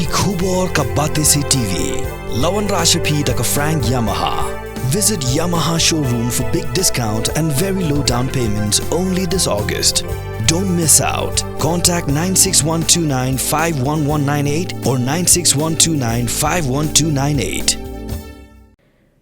Ki Khubor Ka Bate Se TV. Lawan Rashapi Daka Frank Yamaha. Visit Yamaha showroom for big discount and very low down payments only this August. Don't miss out. Contact 96129-51198 or 96129-51298.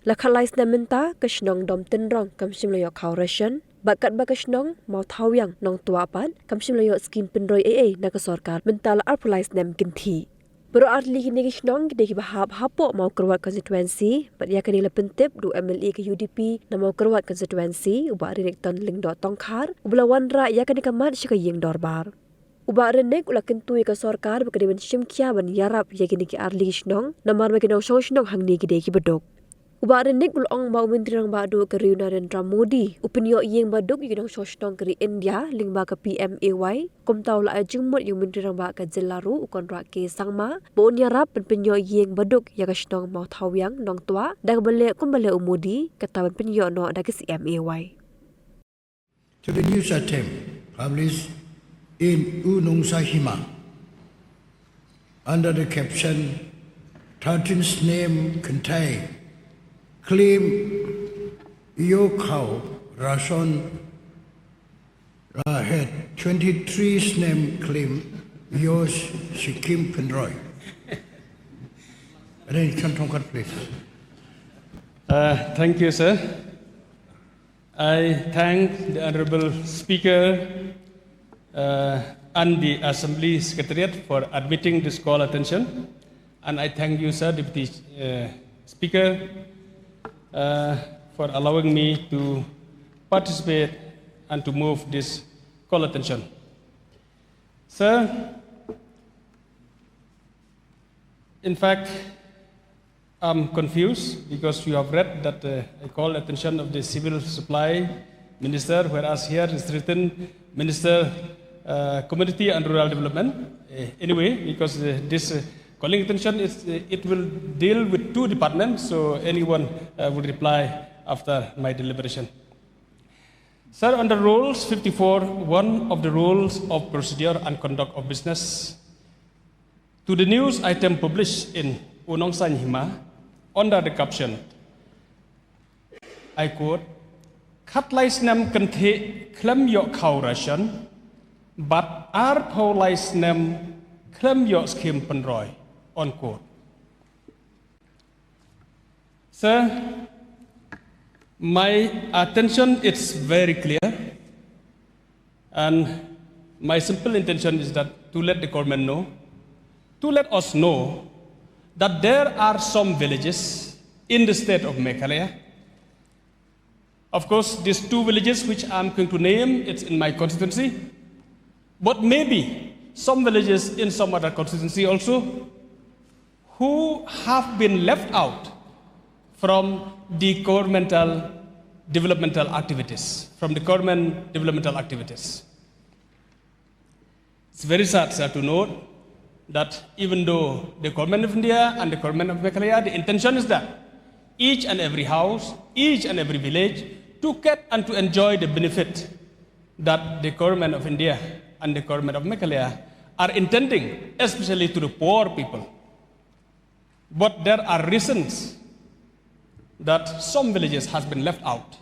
Lakhalais namenta kashnong dom tinrong kamshim loyo khawrashan bakat bakashnong mau thawyang nong tuapan kamshim loyo skim pinroi AA nakasorkar mentala arpulais nam kinthi Pero arli kini kishnong gede bahab hapo mau kerwat constituency but ya kanila pentip du MLA ke UDP na mau kerwat constituency uba rinek ton lingdo tongkhar ubla wanra ya kanika mat shika yeng dorbar uba renek ula kentui ka sorkar bakade ben shimkia ban yarap ya kini ki arli kishnong namar makinong shoshnong hangni gede ki bedok Uba renek ulong ba Menteri Rang Badu ke Narendra Modi upinyo yeng baduk yunong shoshnong ke India lingba ke PMAY kumtau la jengmot yung Menteri Rang Ba ke Jelaru ukon ra ke sangma bon yarap penyo yeng baduk ya kashnong mau thawyang nong tua dak bale kumbale umodi katawan penyo no dak CMAY To the news item published in Unong Sahima under the caption 13th name contain claim your cow ration had 23 name claim yours Sikkim Penroy. Then come to please. Thank you, sir. I thank the Honorable Speaker and the Assembly Secretariat for admitting this call attention. And I thank you, sir, Deputy Speaker, for allowing me to participate and to move this call attention. Sir, in fact, I'm confused because you have read that I call attention of the Civil Supply Minister, whereas here is written Minister Community and Rural Development. Anyway, because this calling attention is it will deal with two departments, so anyone will reply after my deliberation. Sir, under Rules 54, one of the rules of procedure and conduct of business, to the news item published in Unong Sahima under the caption, I quote, "Khatlais nam kanthe klem yo khau ration, but ar pholais nam klem yo skim penroy." Unquote. Sir, my attention is very clear, and my simple intention is that to let the government know, to let us know that there are some villages in the state of Meghalaya. Of course, these two villages which I'm going to name, it's in my constituency, but maybe some villages in some other constituency also, who have been left out from the governmental developmental activities, It's very sad, sir, to note that even though the government of India and the government of Meghalaya, the intention is that each and every house, each and every village to get and to enjoy the benefit that the government of India and the government of Meghalaya are intending, especially to the poor people. But there are reasons that some villages has been left out.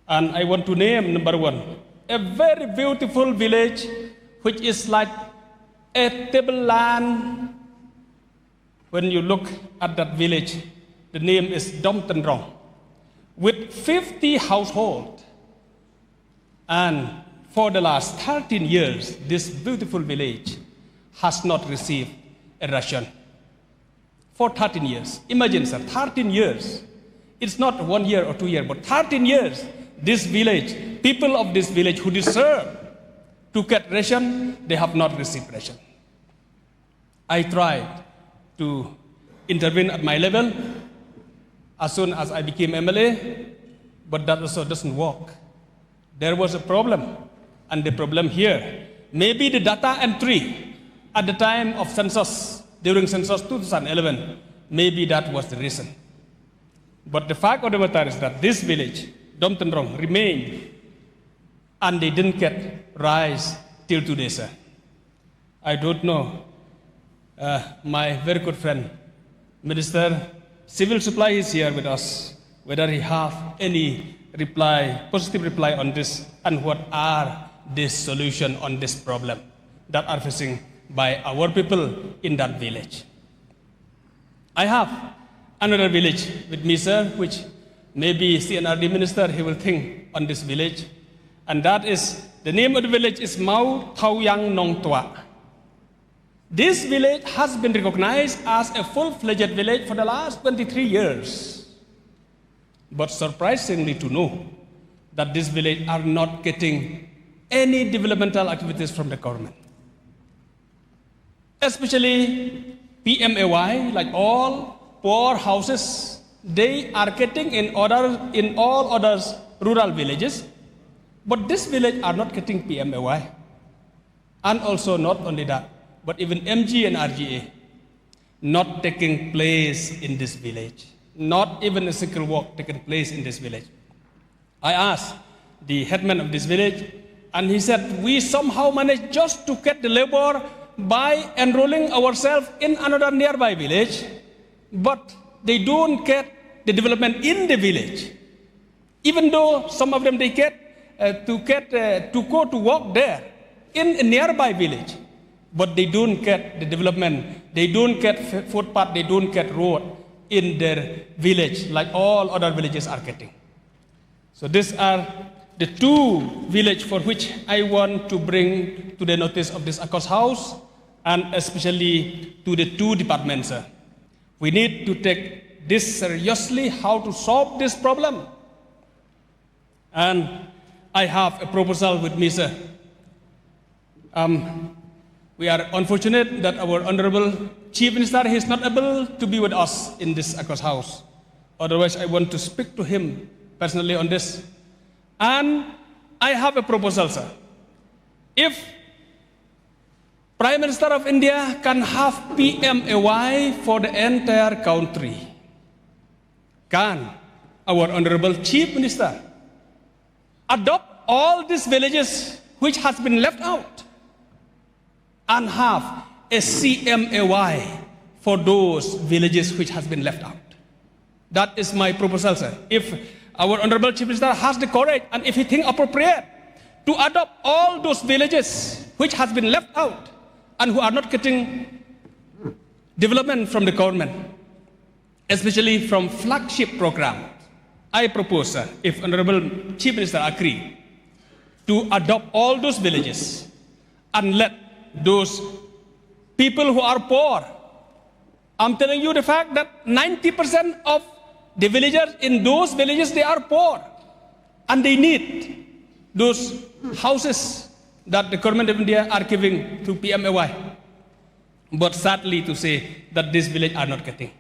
And I want to name number one, a very beautiful village which is like a tableland. When you look at that village, the name is Dom Tenrong, with 50 households. And for the last 13 years, this beautiful village has not received a ration. For 13 years. Imagine, sir, 13 years. It's not 1 year or 2 years, but 13 years. This village, people of this village who deserve to get ration, they have not received ration. I tried to intervene at my level as soon as I became MLA, but that also doesn't work. There was a problem, and the problem here, maybe the data entry at the time of census, during census 2011, maybe that was the reason. But the fact of the matter is that this village, Dom Tenrong, remained, and they didn't get rice till today, sir. I don't know my very good friend, Minister Civil Supply is here with us, whether he have any reply, positive reply on this, and what are the solution on this problem that are facing by our people in that village. I have another village with me, sir, which maybe CNRD minister, he will think on this village. And that is, the name of the village is Mau Thau Yang Nong Tua. This village has been recognized as a full-fledged village for the last 23 years. But surprisingly to know that this village are not getting any developmental activities from the government. Especially PMAY, like all poor houses, they are getting in all other rural villages, but this village are not getting PMAY. And also not only that, but even MG and RGA not taking place in this village. Not even a single work taking place in this village. I asked the headman of this village, and he said, we somehow managed just to get the labor by enrolling ourselves in another nearby village, but they don't get the development in the village. Even though some of them they get to go to work there in a nearby village, but they don't get the development. They don't get footpath. They don't get road in their village like all other villages are getting. So these are the two villages for which I want to bring to the notice of this Akos House, and especially to the two departments. We need to take this seriously, how to solve this problem. And I have a proposal with me, sir. We are unfortunate that our Honorable Chief Minister is not able to be with us in this Akos House. Otherwise, I want to speak to him personally on this. And I have a proposal, sir. If Prime Minister of India can have PMAY for the entire country, can our Honorable Chief Minister adopt all these villages which has been left out and have a CMAY for those villages which has been left out? That is my proposal, sir. If our Honorable Chief Minister has the courage, and if he thinks appropriate to adopt all those villages which has been left out and who are not getting development from the government, especially from flagship program, I propose, sir, if Honorable Chief Minister agree, to adopt all those villages and let those people who are poor, I'm telling you the fact that 90% of the villagers in those villages, they are poor, and they need those houses that the government of India are giving to PMAY. But sadly to say that this village are not getting.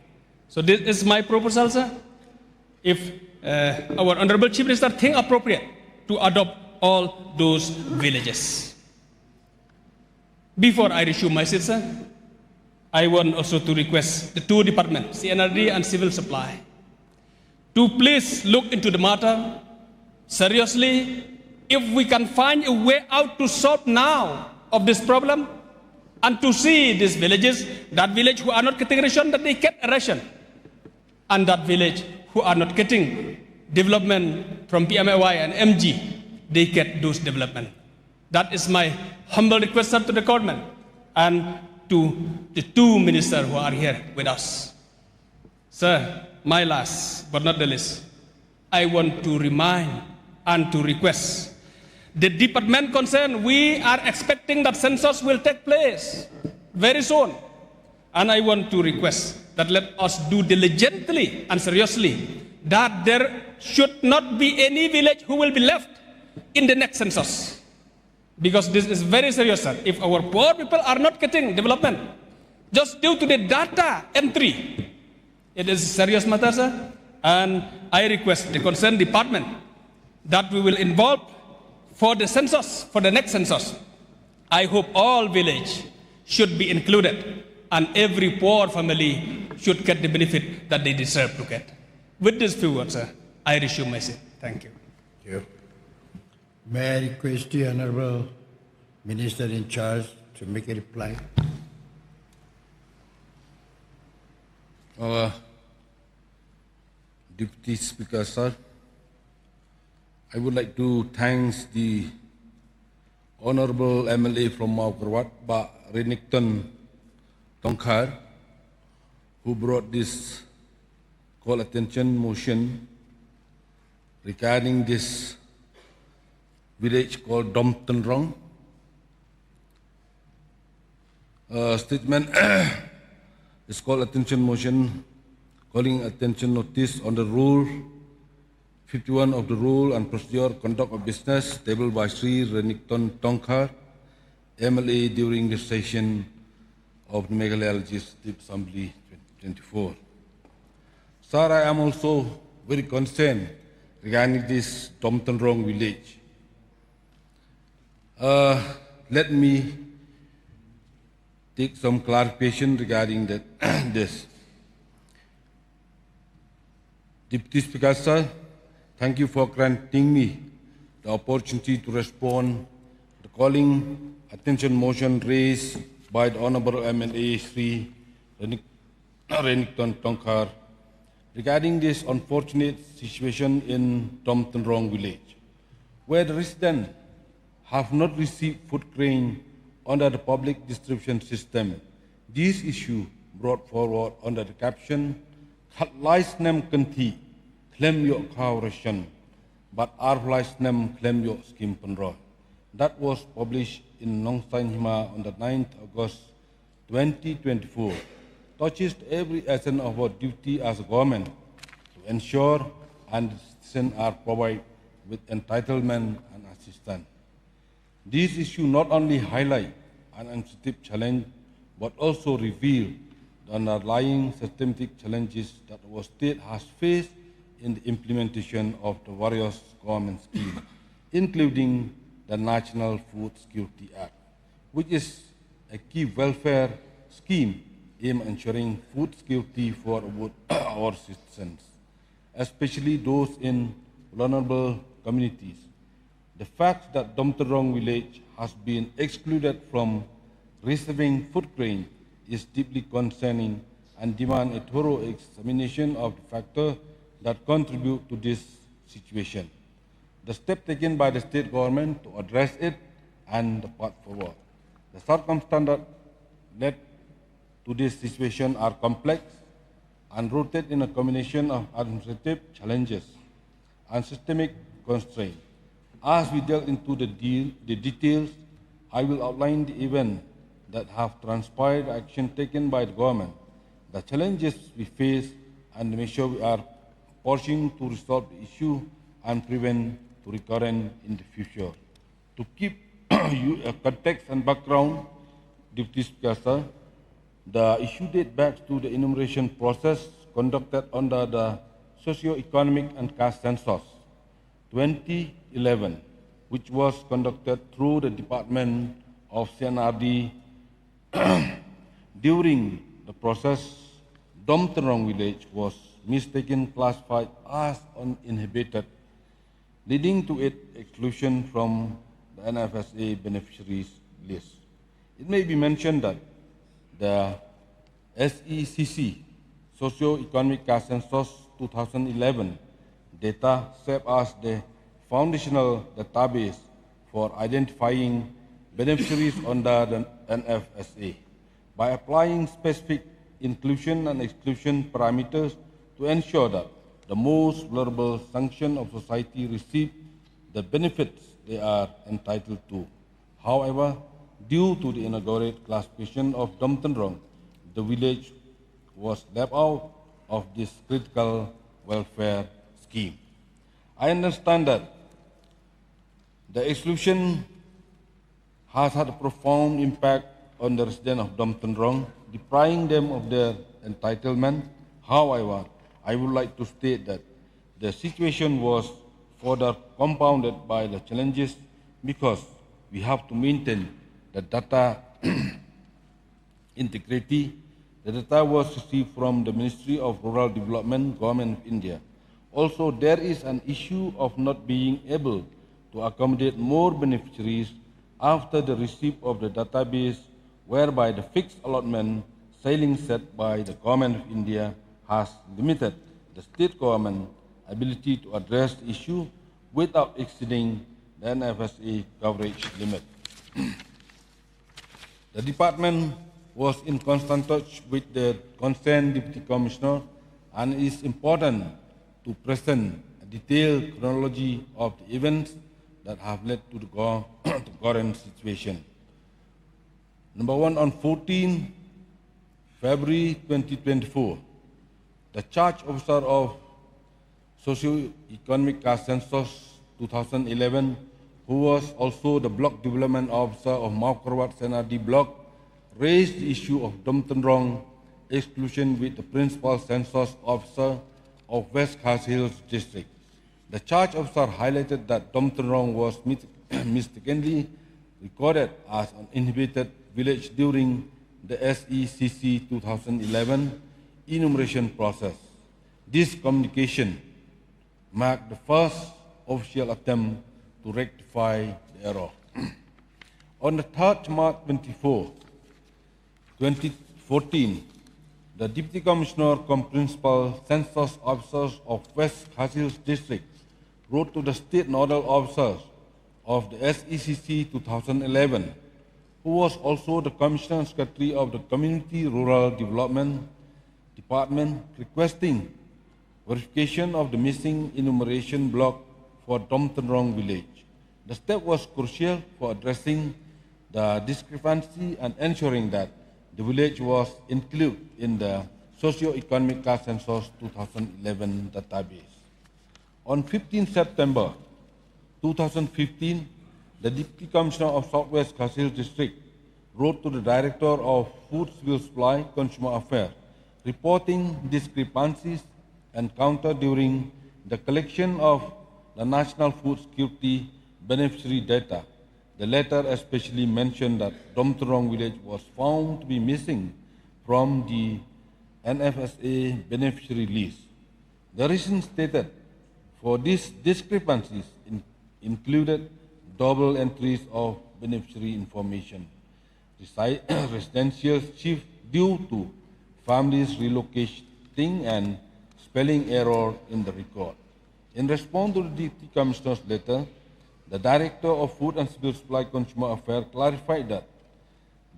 So this is my proposal, sir. If our Honorable Chief Minister think appropriate to adopt all those villages. Before I resume my seat, sir, I want also to request the two departments, CNRD and Civil Supply, to please look into the matter seriously. If we can find a way out to solve now of this problem, and to see these villages, that village who are not getting ration, that they get a ration, and that village who are not getting development from PMAY and MG, they get those development. That is my humble request to the government and to the two ministers who are here with us. Sir, my last but not the least, I want to remind and to request the department concerned. We are expecting that census will take place very soon. And I want to request that let us do diligently and seriously that there should not be any village who will be left in the next census. Because this is very serious, sir. If our poor people are not getting development, just due to the data entry, it is a serious matter, sir. And I request the concerned department that we will involve for the census, for the next census. I hope all village should be included and every poor family should get the benefit that they deserve to get. With these few words, sir, I resume my seat. Thank you. Thank you. May I request the Honorable Minister in charge to make a reply? Deputy Speaker, sir, I would like to thank the Honorable MLA from Mount Kerwat, Renington Tongkhar, who brought this call attention motion regarding this village called Domtenrong. Statement is called attention motion, calling attention notice on the rule 51 of the Rule and Procedure Conduct of Business tabled by Sri Renington Tongkhar, MLA during the session of the Meghalaya Legislative Assembly 2024. Sir, I am also very concerned regarding this Domtenrong village. Let me take some clarification regarding this. Deputy Speaker, sir, thank you for granting me the opportunity to respond to the calling attention motion raised by the Honorable MLA Sri Renington Tongkhar regarding this unfortunate situation in Domtenrong village, where the residents have not received food grain under the public distribution system. This issue brought forward under the caption, Khatlais Nem Kanti, claim your cow ration, but Arflais Nem claim your scheme Penroy. That was published in Nong San Hima on the 9th August 2024. Touches every essence of our duty as a government to ensure and citizens are provided with entitlement and assistance. This issue not only highlights an sensitive challenge, but also reveal the underlying systematic challenges that our state has faced in the implementation of the various government schemes, including the National Food Security Act, which is a key welfare scheme aimed at ensuring food security for our citizens, especially those in vulnerable communities. The fact that Domtenrong village has been excluded from receiving food grain is deeply concerning and demands a thorough examination of the factors that contribute to this situation, the step taken by the state government to address it, and the path forward. The circumstances that led to this situation are complex and rooted in a combination of administrative challenges and systemic constraints. As we delve into the details, I will outline the events that have transpired, action taken by the government, the challenges we face, and the measures we are pursuing to resolve the issue and prevent to recurrence in the future. To keep you a context and background, Deputy Speaker, sir, the issue dates back to the enumeration process conducted under the Socio-Economic and Caste Census 2011, which was conducted through the Department of CNRD. During the process, Domtenrong village was mistaken classified as uninhabited, leading to its exclusion from the NFSA beneficiaries list. It may be mentioned that the SECC, Socio-Economic Caste Census 2011, data serve as the foundational database for identifying beneficiaries under the NFSA by applying specific inclusion and exclusion parameters to ensure that the most vulnerable section of society receive the benefits they are entitled to. However, due to the inaugurated classification of Domtenrong, the village was left out of this critical welfare scheme. I understand that the exclusion has had a profound impact on the residents of Domtenrong, depriving them of their entitlement. However, I would like to state that the situation was further compounded by the challenges because we have to maintain the data integrity. The data was received from the Ministry of Rural Development, Government of India. Also, there is an issue of not being able to accommodate more beneficiaries after the receipt of the database, whereby the fixed allotment ceiling set by the Government of India has limited the state government ability to address the issue without exceeding the NFSA coverage limit. The department was in constant touch with the concerned Deputy Commissioner, and it is important to present a detailed chronology of the events that have led to the current situation. Number one, on 14 February 2024, the Charge Officer of Socio-Economic Caste Census 2011, who was also the Block Development Officer of Mount Korwat Senadi Block, raised the issue of Dom Ten Rong exclusion with the Principal Census Officer of West Khas Hills District. The Charge Officer highlighted that Dom Ten Rong was mistakenly recorded as an inhabited village during the SECC 2011 enumeration process. This communication marked the first official attempt to rectify the error. On the 3rd March 2014, the Deputy Commissioner cum Principal Census Officers of West Khas Hills District wrote to the State Nodal Officers of the SECC 2011, who was also the Commissioner and Secretary of the Community Rural Development Department, requesting verification of the missing enumeration block for Dom Ten Rong village. The step was crucial for addressing the discrepancy and ensuring that the village was included in the Socio-Economic Caste Census 2011 database. On 15 September 2015, the Deputy Commissioner of Southwest Khas Hills District wrote to the Director of Food Civil Supply Consumer Affairs, reporting discrepancies encountered during the collection of the National Food Security beneficiary data. The letter especially mentioned that Dom Ten Rong village was found to be missing from the NFSA beneficiary list. The reason stated for these discrepancies included double entries of beneficiary information, residential shift due to families relocating, and spelling error in the record. In response to the Deputy Commissioner's letter, the Director of Food and Civil Supply Consumer Affairs clarified that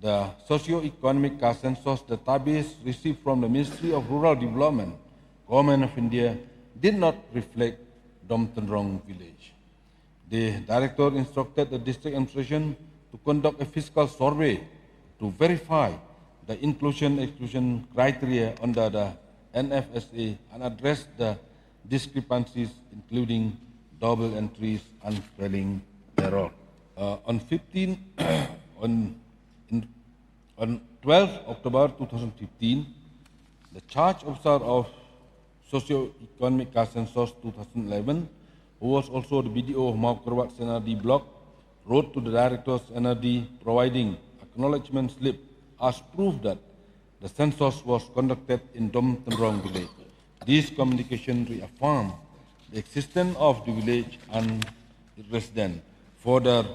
the Socio-Economic Caste Census database received from the Ministry of Rural Development, Government of India, did not reflect Dom Ten Rong village. The Director instructed the District Administration to conduct a fiscal survey to verify the inclusion-exclusion criteria under the NFSA and address the discrepancies, including double entries and spelling error. On 12 October 2015, the Charge Officer of Socio-Economic Caste Census 2011, who was also the BDO of Mount Korwat Senadi Block, wrote to the Director of NRD providing acknowledgement slip as proof that the census was conducted in Dom Ten Rong village. This communication reaffirmed the existence of the village and its residents, further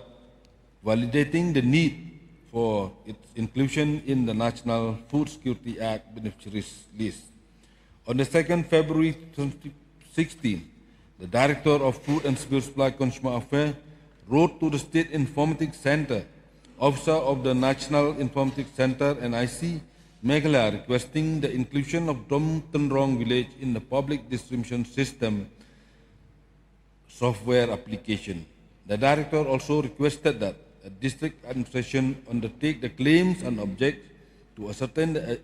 validating the need for its inclusion in the National Food Security Act beneficiaries list. On the 2nd February 2016, the Director of Food and Civil Supply Consumer Affairs wrote to the State Informatics Center, Officer of the National Informatics Center NIC, Meghalaya, requesting the inclusion of Dom Ten Rong village in the public distribution system software application. The Director also requested that a district administration undertake the claims and object to ascertain the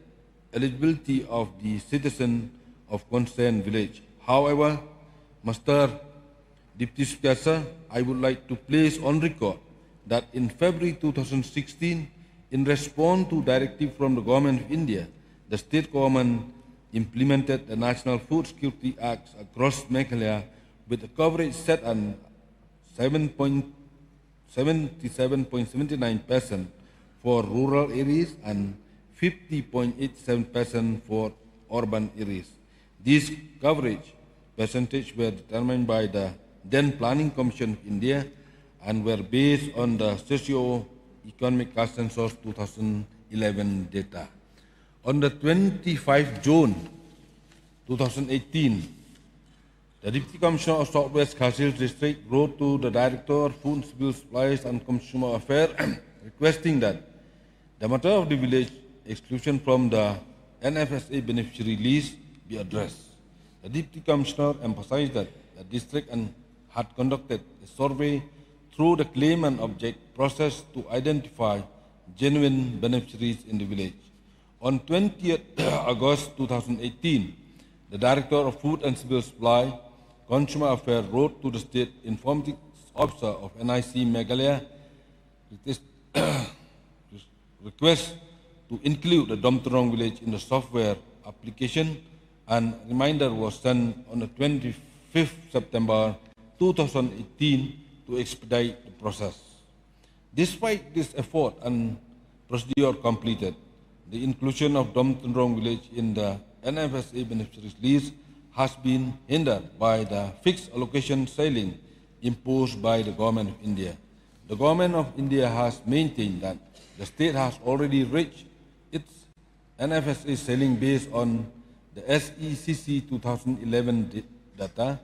eligibility of the citizen of concerned village. However, Mr. Deputy Speaker, I would like to place on record that in February 2016, in response to directive from the Government of India, the state government implemented the National Food Security Act across Meghalaya with a coverage set at 77.79% for rural areas and 50.87% for urban areas. These coverage percentages were determined by the then Planning Commission of India and were based on the Socio-Economic Caste Census 2011 data. On the 25 June 2018, the Deputy Commissioner of Southwest Kharsil District wrote to the Director of Food, Civil Supplies and Consumer Affairs requesting that the matter of the village exclusion from the NFSA beneficiary list be addressed. The Deputy Commissioner emphasized that the district had conducted a survey through the claim and object process to identify genuine beneficiaries in the village. On 20th August 2018, the Director of Food and Civil Supply Consumer Affairs wrote to the State Informatics Officer of NIC Meghalaya request to include the Domtrong village in the software application, and a reminder was sent on the 25th September 2018 to expedite the process. Despite this effort and procedure completed, the inclusion of Domtrong village in the NFSA beneficiaries list has been hindered by the fixed allocation ceiling imposed by the Government of India. The Government of India has maintained that the state has already reached its NFSA ceiling based on the SECC 2011 data,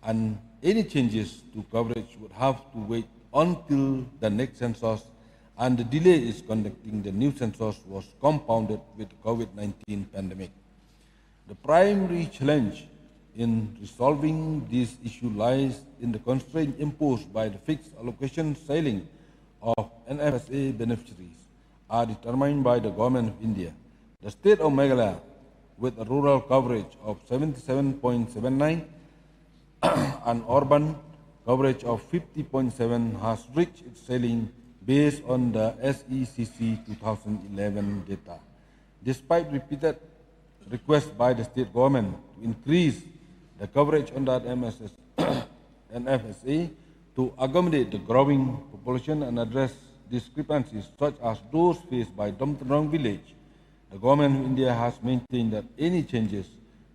and any changes to coverage would have to wait until the next census, and the delay in conducting the new census was compounded with the COVID-19 pandemic. The primary challenge in resolving this issue lies in the constraint imposed by the fixed allocation ceiling of NFSA beneficiaries are determined by the Government of India. The state of Meghalaya, with a rural coverage of 77.79 and urban coverage of 50.7, has reached its ceiling based on the SECC 2011 data. Despite repeated requests by the state government to increase the coverage under NFSA to accommodate the growing population and address discrepancies such as those faced by Domtrong village, the Government of India has maintained that any changes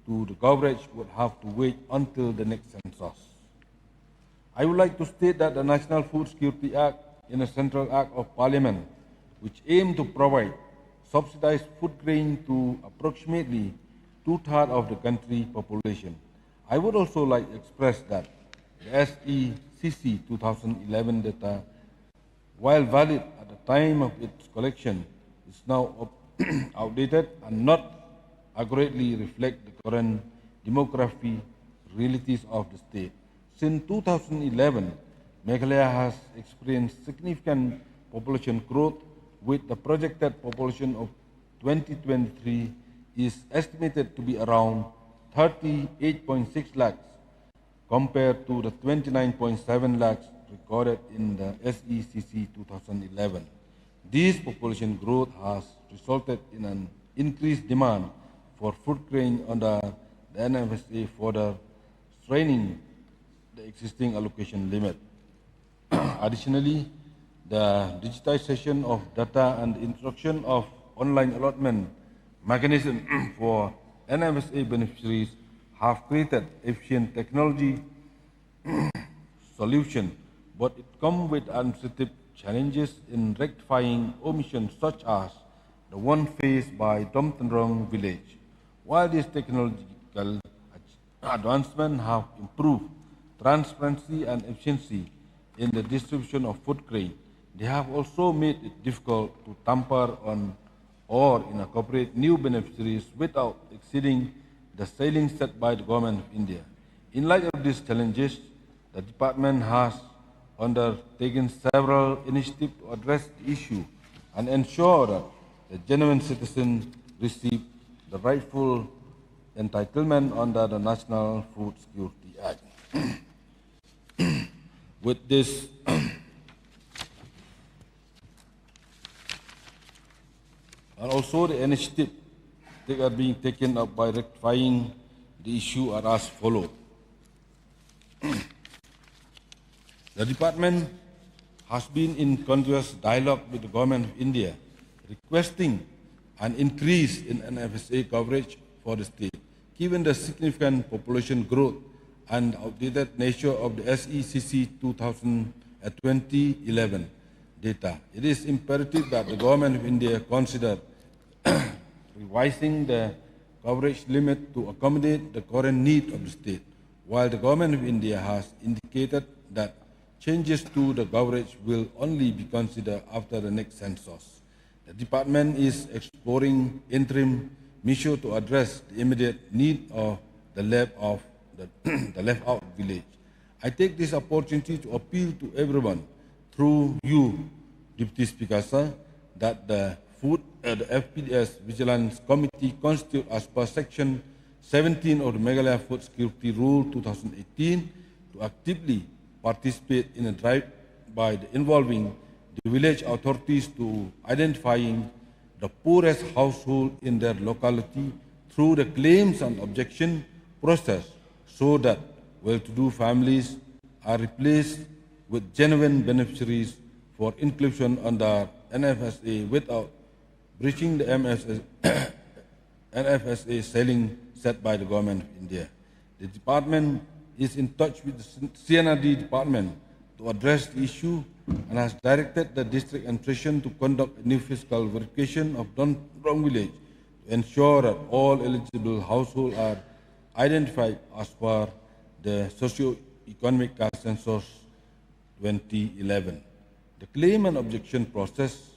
to the coverage would have to wait until the next census. I would like to state that the National Food Security Act is a central act of Parliament which aims to provide subsidized food grain to approximately 2/3 of the country population. I would also like to express that the SECC 2011 data, while valid at the time of its collection, is now outdated and not accurately reflect the current demography realities of the state. Since 2011, Meghalaya has experienced significant population growth, with the projected population of 2023 is estimated to be around 38.6 lakhs compared to the 29.7 lakhs recorded in the SECC 2011. This population growth has resulted in an increased demand for food grain under the NFSA, further straining the existing allocation limit. Additionally, the digitization of data and the introduction of online allotment mechanism for NFSA beneficiaries have created efficient technology solution, but it comes with administrative challenges in rectifying omissions such as the one faced by Domtrong village. While these technological advancements have improved transparency and efficiency in the distribution of food grain, they have also made it difficult to tamper on or incorporate new beneficiaries without exceeding the ceiling set by the Government of India. In light of these challenges, the department has undertaken several initiatives to address the issue and ensure that the genuine citizens receive the rightful entitlement under the National Food Security Act. With this, and also the initiative that are being taken up by rectifying the issue are as follows. The department has been in continuous dialogue with the Government of India, requesting an increase in NFSA coverage for the state. Given the significant population growth and outdated nature of the SECC 2011 data, it is imperative that the Government of India consider revising the coverage limit to accommodate the current need of the state, while the Government of India has indicated that changes to the coverage will only be considered after the next census. The department is exploring interim measures to address the immediate need of the left-out village. I take this opportunity to appeal to everyone through you, Deputy Speaker, sir, that the FPDS Vigilance Committee constituted as per Section 17 of the Meghalaya Food Security Rule 2018 to actively participate in a drive by involving the village authorities to identifying the poorest household in their locality through the claims and objection process, so that well-to-do families are replaced with genuine beneficiaries for inclusion under NFSA without breaching the NFSA ceiling set by the Government of India. The department is in touch with the CNRD department to address the issue and has directed the district administration to conduct a new fiscal verification of Dondrong village to ensure that all eligible households are identified as per the socio-economic census 2011. The claim and objection process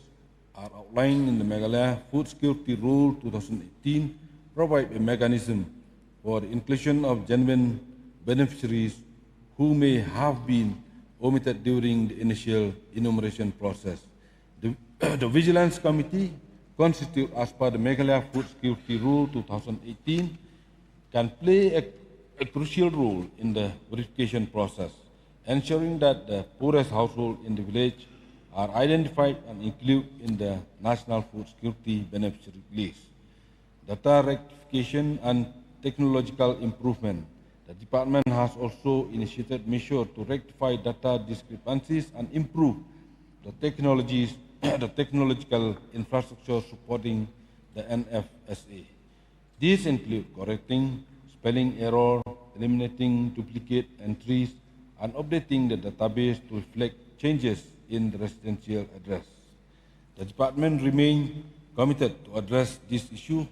are outlined in the Meghalaya Food Security Rule 2018, provide a mechanism for the inclusion of genuine beneficiaries who may have been omitted during the initial enumeration process. The Vigilance Committee, constituted as per the Meghalaya Food Security Rule 2018, can play a crucial role in the verification process, ensuring that the poorest households in the village are identified and included in the National Food Security Beneficiary List. Data rectification and technological improvement. The department has also initiated measures to rectify data discrepancies and improve the technological infrastructure supporting the NFSA. These include correcting spelling error, eliminating duplicate entries, and updating the database to reflect changes in the residential address. The department remains committed to address this issue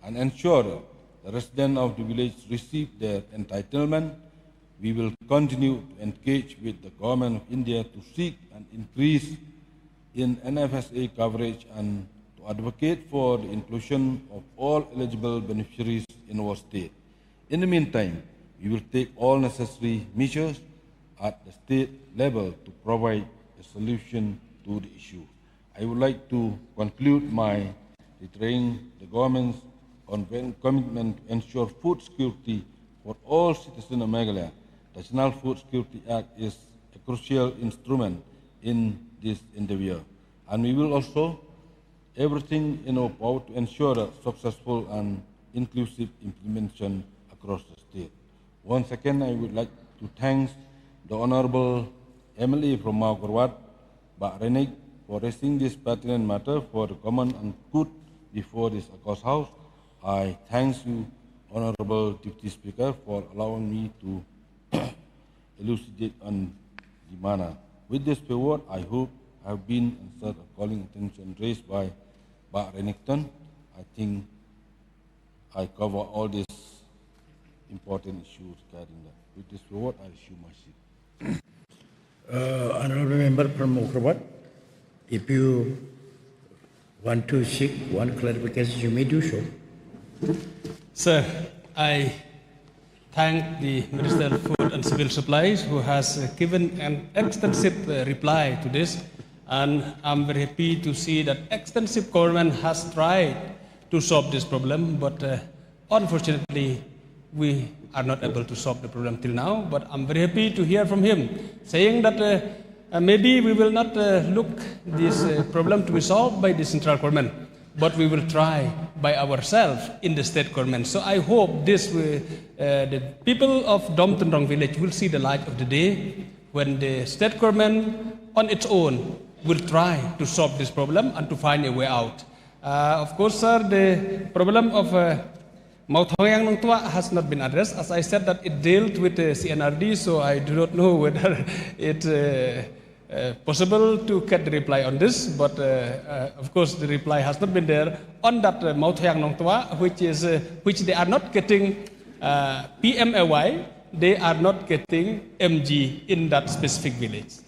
and ensure that the residents of the village receive their entitlement. We will continue to engage with the Government of India to seek an increase in NFSA coverage and to advocate for the inclusion of all eligible beneficiaries in our state. In the meantime, we will take all necessary measures at the state level to provide a solution to the issue. I would like to conclude by reiterating the government's ongoing commitment to ensure food security for all citizens of Meghalaya. The National Food Security Act is a crucial instrument in this endeavor, and we will also everything in our power to ensure a successful and inclusive implementation across the state. Once again, I would like to thank the Honorable MLA from Mau Korwat, Pak Renik, for raising this pertinent matter for the common and good before this August House. I thank you, Honorable Deputy Speaker, for allowing me to elucidate on the matter. With this forward, I hope I have been answered a calling attention raised by Pak Renington. I think I cover all these important issues regarding that. With this forward, I assume my seat. Honorable Member from Okrabat, if you want to seek one clarification, you may do so. Sir, I thank the Minister of Food and Civil Supplies who has given an extensive reply to this, and I'm very happy to see that extensive government has tried to solve this problem, but unfortunately we are not able to solve the problem till now. But I'm very happy to hear from him saying that maybe we will not look this problem to be solved by the central government, but we will try by ourselves in the state government. So I hope this the people of Dom Tendrong village will see the light of the day when the state government on its own will try to solve this problem and to find a way out. Of course, sir, the problem of Mau Thawang Nong Tua has not been addressed. As I said that it dealt with the CNRD, so I do not know whether it possible to get the reply on this, but of course the reply has not been there on that Mau Thayang Nong Tua, which they are not getting PMAY, they are not getting MG in that specific village.